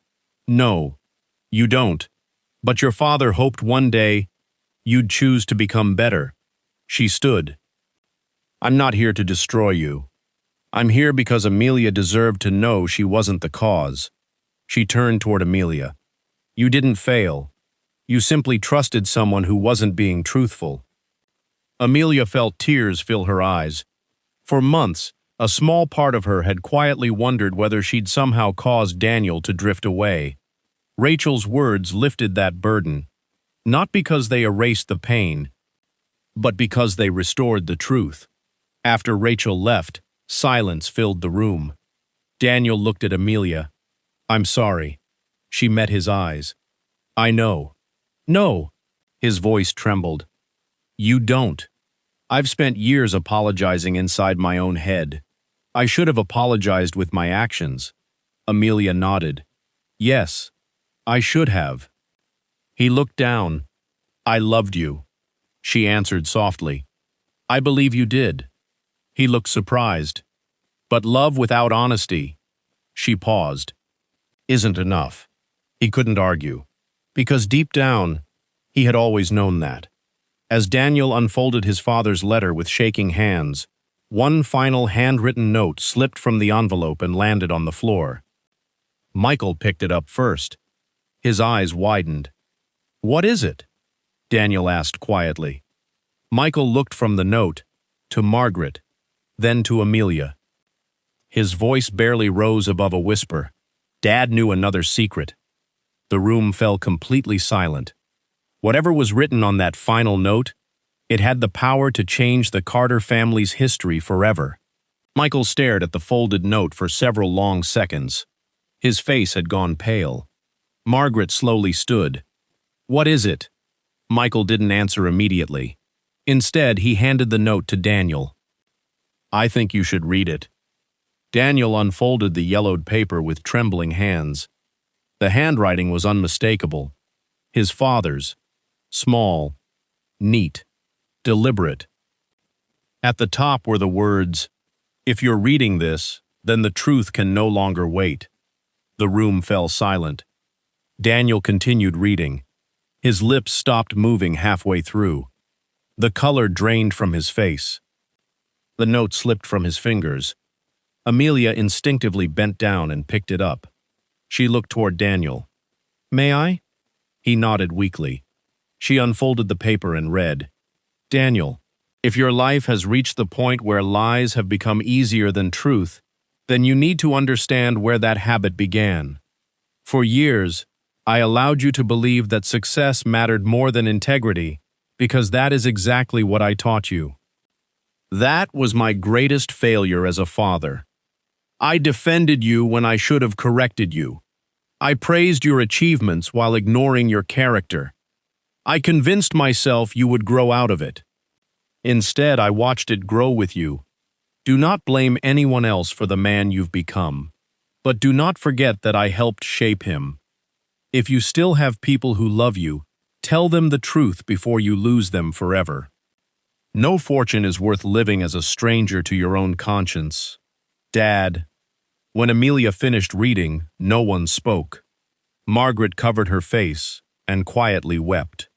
No, you don't. But your father hoped one day you'd choose to become better. She stood. I'm not here to destroy you. I'm here because Amelia deserved to know she wasn't the cause. She turned toward Amelia. You didn't fail. You simply trusted someone who wasn't being truthful. Amelia felt tears fill her eyes. For months, a small part of her had quietly wondered whether she'd somehow caused Daniel to drift away. Rachel's words lifted that burden, not because they erased the pain, but because they restored the truth. After Rachel left, silence filled the room. Daniel looked at Amelia. I'm sorry. She met his eyes. I know. No. His voice trembled. You don't. I've spent years apologizing inside my own head. I should have apologized with my actions. Amelia nodded. Yes, I should have. He looked down. I loved you. She answered softly. I believe you did. He looked surprised. But love without honesty, she paused, isn't enough. He couldn't argue, because deep down, he had always known that. As Daniel unfolded his father's letter with shaking hands, one final handwritten note slipped from the envelope and landed on the floor. Michael picked it up first. His eyes widened. What is it? Daniel asked quietly. Michael looked from the note to Margaret, then to Amelia. His voice barely rose above a whisper. Dad knew another secret. The room fell completely silent. Whatever was written on that final note, it had the power to change the Carter family's history forever. Michael stared at the folded note for several long seconds. His face had gone pale. Margaret slowly stood. What is it? Michael didn't answer immediately. Instead, he handed the note to Daniel. I think you should read it. Daniel unfolded the yellowed paper with trembling hands. The handwriting was unmistakable. His father's. Small, neat, deliberate. At the top were the words, If you're reading this, then the truth can no longer wait. The room fell silent. Daniel continued reading. His lips stopped moving halfway through. The color drained from his face. The note slipped from his fingers. Amelia instinctively bent down and picked it up. She looked toward Daniel. May I? He nodded weakly. She unfolded the paper and read, Daniel, if your life has reached the point where lies have become easier than truth, then you need to understand where that habit began. For years, I allowed you to believe that success mattered more than integrity, because that is exactly what I taught you. That was my greatest failure as a father. I defended you when I should have corrected you. I praised your achievements while ignoring your character. I convinced myself you would grow out of it. Instead, I watched it grow with you. Do not blame anyone else for the man you've become. But do not forget that I helped shape him. If you still have people who love you, tell them the truth before you lose them forever. No fortune is worth living as a stranger to your own conscience. Dad. When Amelia finished reading, no one spoke. Margaret covered her face and quietly wept.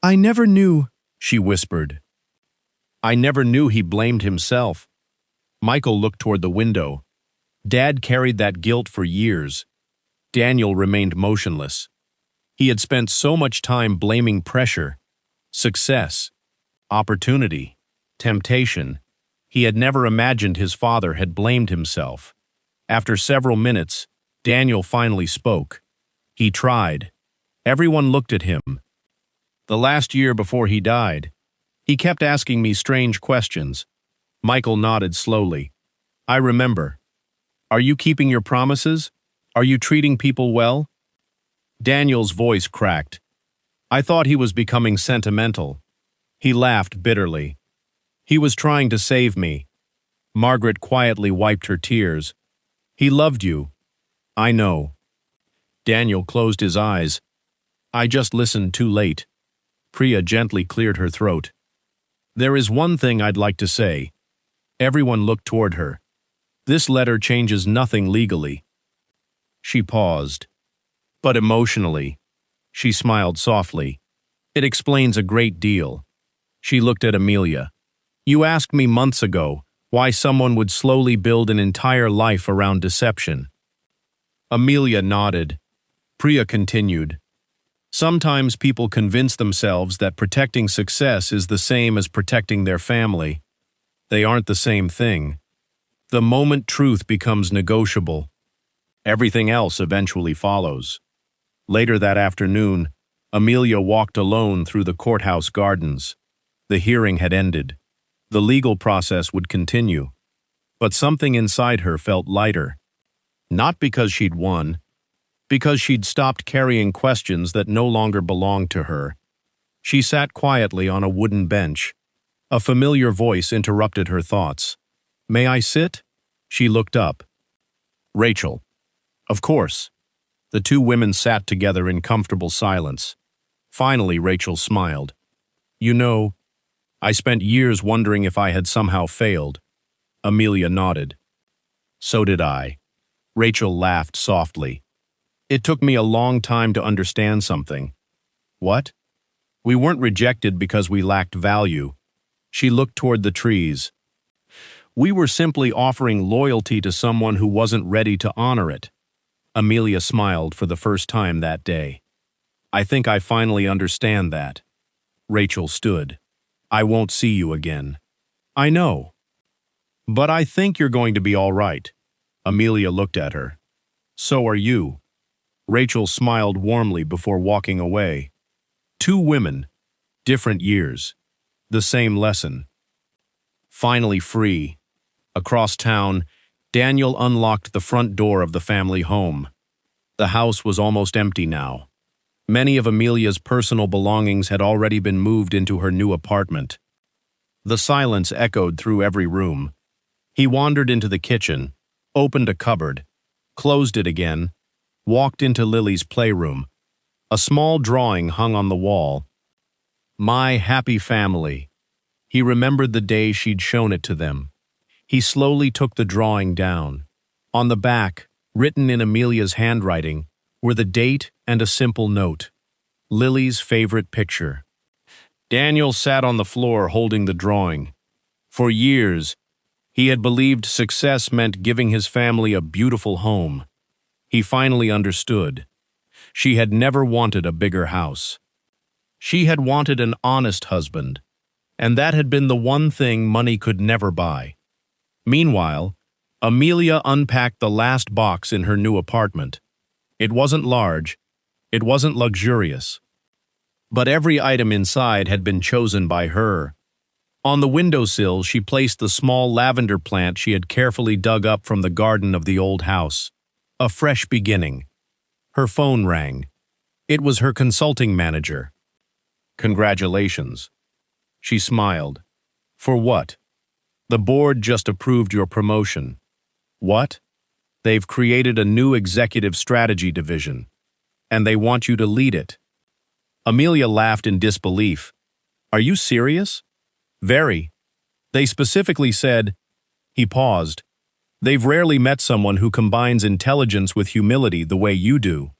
I never knew, she whispered. I never knew he blamed himself. Michael looked toward the window. Dad carried that guilt for years. Daniel remained motionless. He had spent so much time blaming pressure, success, opportunity, temptation. He had never imagined his father had blamed himself. After several minutes, Daniel finally spoke. He tried. Everyone looked at him. The last year before he died, he kept asking me strange questions. Michael nodded slowly. I remember. Are you keeping your promises? Are you treating people well? Daniel's voice cracked. I thought he was becoming sentimental. He laughed bitterly. He was trying to save me. Margaret quietly wiped her tears. He loved you. I know. Daniel closed his eyes. I just listened too late. Priya gently cleared her throat. There is one thing I'd like to say. Everyone looked toward her. This letter changes nothing legally. She paused. But emotionally, she smiled softly. It explains a great deal. She looked at Amelia. You asked me months ago why someone would slowly build an entire life around deception. Amelia nodded. Priya continued. Sometimes people convince themselves that protecting success is the same as protecting their family. They aren't the same thing. The moment truth becomes negotiable, everything else eventually follows. Later that afternoon, Amelia walked alone through the courthouse gardens. The hearing had ended. The legal process would continue. But something inside her felt lighter. Not because she'd won, because she'd stopped carrying questions that no longer belonged to her. She sat quietly on a wooden bench. A familiar voice interrupted her thoughts. May I sit? She looked up. Rachel. Of course. The two women sat together in comfortable silence. Finally, Rachel smiled. You know, I spent years wondering if I had somehow failed. Amelia nodded. So did I. Rachel laughed softly. It took me a long time to understand something. What? We weren't rejected because we lacked value. She looked toward the trees. We were simply offering loyalty to someone who wasn't ready to honor it. Amelia smiled for the first time that day. I think I finally understand that. Rachel stood. I won't see you again. I know. But I think you're going to be all right. Amelia looked at her. So are you. Rachel smiled warmly before walking away. Two women, different years, the same lesson. Finally free. Across town, Daniel unlocked the front door of the family home. The house was almost empty now. Many of Amelia's personal belongings had already been moved into her new apartment. The silence echoed through every room. He wandered into the kitchen, opened a cupboard, closed it again, walked into Lily's playroom. A small drawing hung on the wall. My happy family. He remembered the day she'd shown it to them. He slowly took the drawing down. On the back, written in Amelia's handwriting, were the date and a simple note. Lily's favorite picture. Daniel sat on the floor holding the drawing. For years, he had believed success meant giving his family a beautiful home. He finally understood. She had never wanted a bigger house. She had wanted an honest husband, and that had been the one thing money could never buy. Meanwhile, Amelia unpacked the last box in her new apartment. It wasn't large, it wasn't luxurious, but every item inside had been chosen by her. On the windowsill, she placed the small lavender plant she had carefully dug up from the garden of the old house. A fresh beginning. Her phone rang. It was her consulting manager. "Congratulations." She smiled. "For what?" "The board just approved your promotion." "What?" "They've created a new executive strategy division, and they want you to lead it." Amelia laughed in disbelief. "Are you serious?" "Very. They specifically said—" He paused. "They've rarely met someone who combines intelligence with humility the way you do."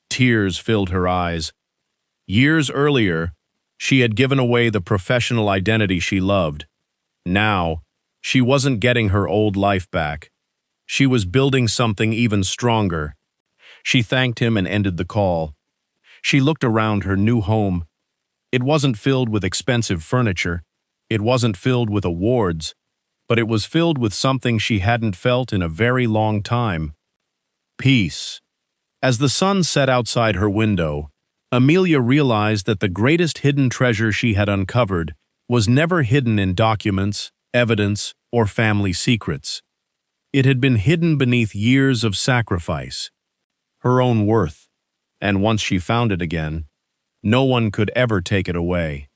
Tears filled her eyes. Years earlier, she had given away the professional identity she loved. Now, she wasn't getting her old life back. She was building something even stronger. She thanked him and ended the call. She looked around her new home. It wasn't filled with expensive furniture. It wasn't filled with awards. But it was filled with something she hadn't felt in a very long time. Peace. As the sun set outside her window, Amelia realized that the greatest hidden treasure she had uncovered was never hidden in documents, evidence, or family secrets. It had been hidden beneath years of sacrifice. Her own worth. And once she found it again, no one could ever take it away.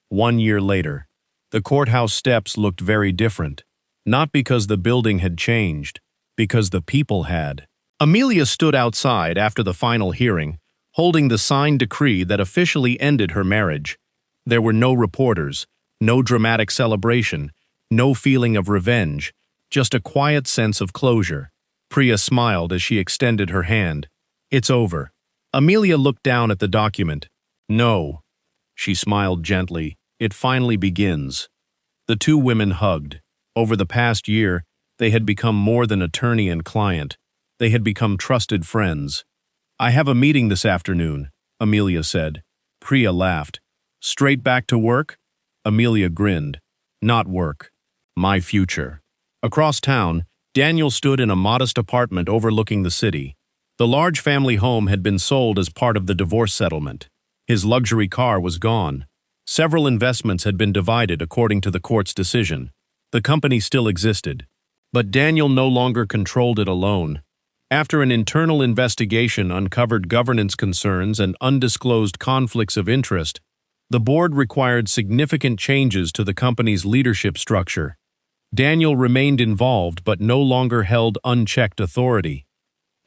1 year later, the courthouse steps looked very different, not because the building had changed, because the people had. Amelia stood outside after the final hearing, holding the signed decree that officially ended her marriage. There were no reporters, no dramatic celebration, no feeling of revenge, just a quiet sense of closure. Priya smiled as she extended her hand. "It's over." Amelia looked down at the document. "No." She smiled gently. "It finally begins." The two women hugged. Over the past year, they had become more than attorney and client. They had become trusted friends. "I have a meeting this afternoon," Amelia said. Priya laughed. "Straight back to work?" Amelia grinned. "Not work. My future." Across town, Daniel stood in a modest apartment overlooking the city. The large family home had been sold as part of the divorce settlement. His luxury car was gone. Several investments had been divided according to the court's decision. The company still existed. But Daniel no longer controlled it alone. After an internal investigation uncovered governance concerns and undisclosed conflicts of interest, the board required significant changes to the company's leadership structure. Daniel remained involved but no longer held unchecked authority.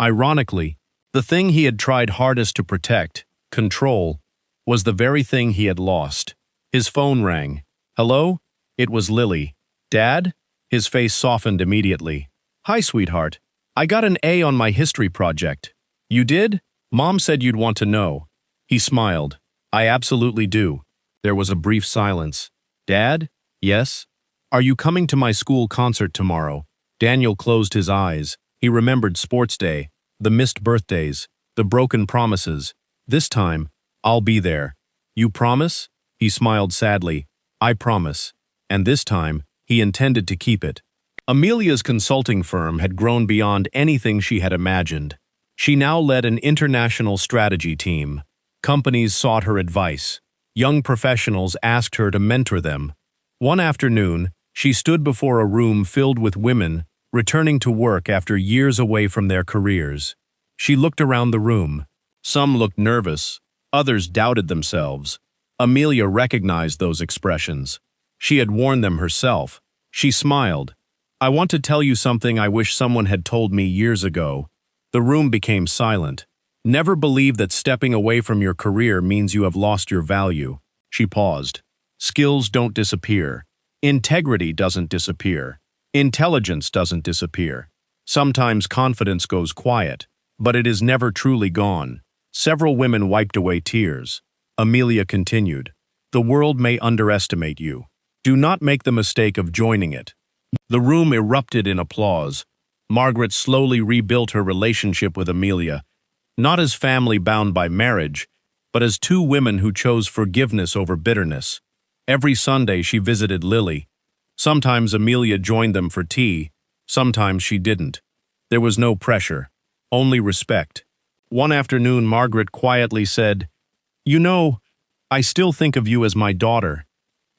Ironically, the thing he had tried hardest to protect, control, was the very thing he had lost. His phone rang. "Hello?" It was Lily. "Dad?" His face softened immediately. "Hi, sweetheart. I got an A on my history project." "You did? Mom said you'd want to know." He smiled. "I absolutely do." There was a brief silence. "Dad?" "Yes?" "Are you coming to my school concert tomorrow?" Daniel closed his eyes. He remembered sports day, the missed birthdays, the broken promises. "This time, I'll be there." "You promise?" He smiled sadly. "I promise." And this time, he intended to keep it. Amelia's consulting firm had grown beyond anything she had imagined. She now led an international strategy team. Companies sought her advice. Young professionals asked her to mentor them. One afternoon, she stood before a room filled with women returning to work after years away from their careers. She looked around the room. Some looked nervous, others doubted themselves. Amelia recognized those expressions. She had worn them herself. She smiled. "I want to tell you something I wish someone had told me years ago." The room became silent. "Never believe that stepping away from your career means you have lost your value." She paused. "Skills don't disappear. Integrity doesn't disappear. Intelligence doesn't disappear. Sometimes confidence goes quiet, but it is never truly gone." Several women wiped away tears. Amelia continued. "The world may underestimate you. Do not make the mistake of joining it." The room erupted in applause. Margaret slowly rebuilt her relationship with Amelia, not as family bound by marriage, but as two women who chose forgiveness over bitterness. Every Sunday she visited Lily. Sometimes Amelia joined them for tea, sometimes she didn't. There was no pressure, only respect. One afternoon Margaret quietly said, "You know, I still think of you as my daughter."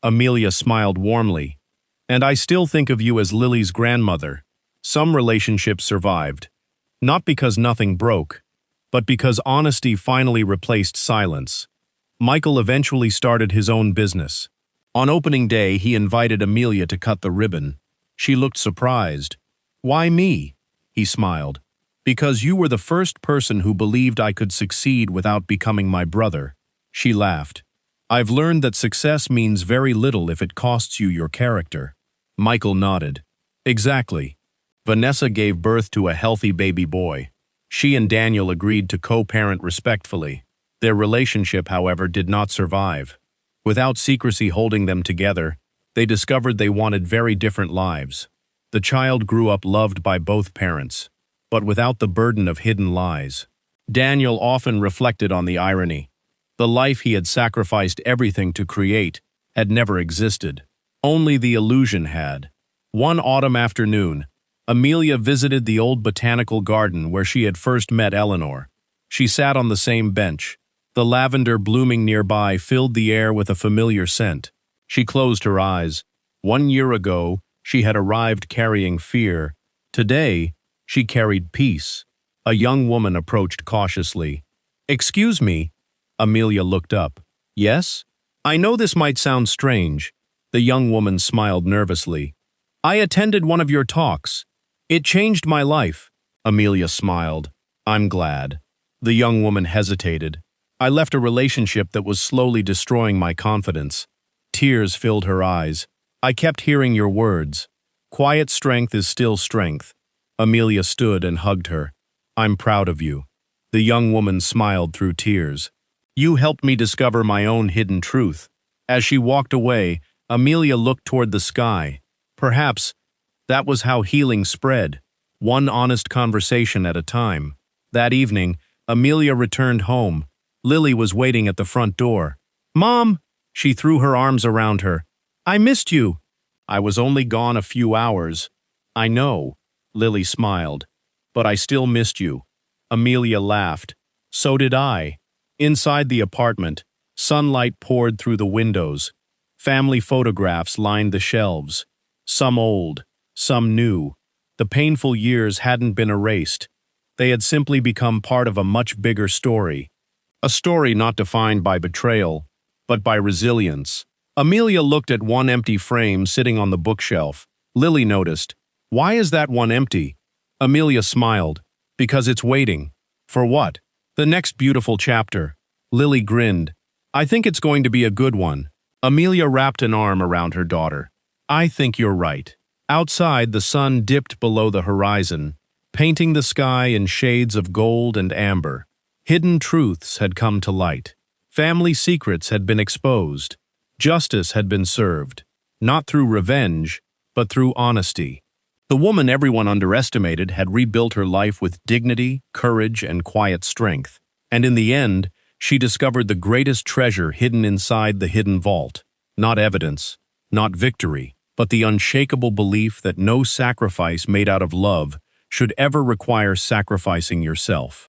Amelia smiled warmly. And I still think of you as Lily's grandmother. Some relationships survived, not because nothing broke, but because honesty finally replaced silence. Michael eventually started his own business. On opening day, he invited Amelia to cut the ribbon. She looked surprised. "Why me?" He smiled. "Because you were the first person who believed I could succeed without becoming my brother." She laughed. "I've learned that success means very little if it costs you your character." Michael nodded. "Exactly." Vanessa gave birth to a healthy baby boy. She and Daniel agreed to co-parent respectfully. Their relationship, however, did not survive. Without secrecy holding them together, they discovered they wanted very different lives. The child grew up loved by both parents, but without the burden of hidden lies. Daniel often reflected on the irony. The life he had sacrificed everything to create had never existed. Only the illusion had. One autumn afternoon, Amelia visited the old botanical garden where she had first met Eleanor. She sat on the same bench. The lavender blooming nearby filled the air with a familiar scent. She closed her eyes. 1 year ago, she had arrived carrying fear. Today, she carried peace. A young woman approached cautiously. "Excuse me." Amelia looked up. "Yes? I know this might sound strange." The young woman smiled nervously. "I attended one of your talks. It changed my life." Amelia smiled. "I'm glad." The young woman hesitated. "I left a relationship that was slowly destroying my confidence." Tears filled her eyes. "I kept hearing your words. Quiet strength is still strength." Amelia stood and hugged her. "I'm proud of you." The young woman smiled through tears. "You helped me discover my own hidden truth." As she walked away, Amelia looked toward the sky. Perhaps that was how healing spread, one honest conversation at a time. That evening, Amelia returned home. Lily was waiting at the front door. "Mom!" She threw her arms around her. "I missed you." "I was only gone a few hours." "I know," Lily smiled. "But I still missed you." Amelia laughed. "So did I." Inside the apartment, sunlight poured through the windows. Family photographs lined the shelves. Some old, some new. The painful years hadn't been erased. They had simply become part of a much bigger story. A story not defined by betrayal, but by resilience. Amelia looked at one empty frame sitting on the bookshelf. Lily noticed. "Why is that one empty?" Amelia smiled. "Because it's waiting." "For what?" "The next beautiful chapter." Lily grinned. "I think it's going to be a good one." Amelia wrapped an arm around her daughter. "I think you're right." Outside, the sun dipped below the horizon, painting the sky in shades of gold and amber. Hidden truths had come to light. Family secrets had been exposed. Justice had been served, not through revenge, but through honesty. The woman everyone underestimated had rebuilt her life with dignity, courage, and quiet strength. And in the end, she discovered the greatest treasure hidden inside the hidden vault. Not evidence, not victory, but the unshakable belief that no sacrifice made out of love should ever require sacrificing yourself.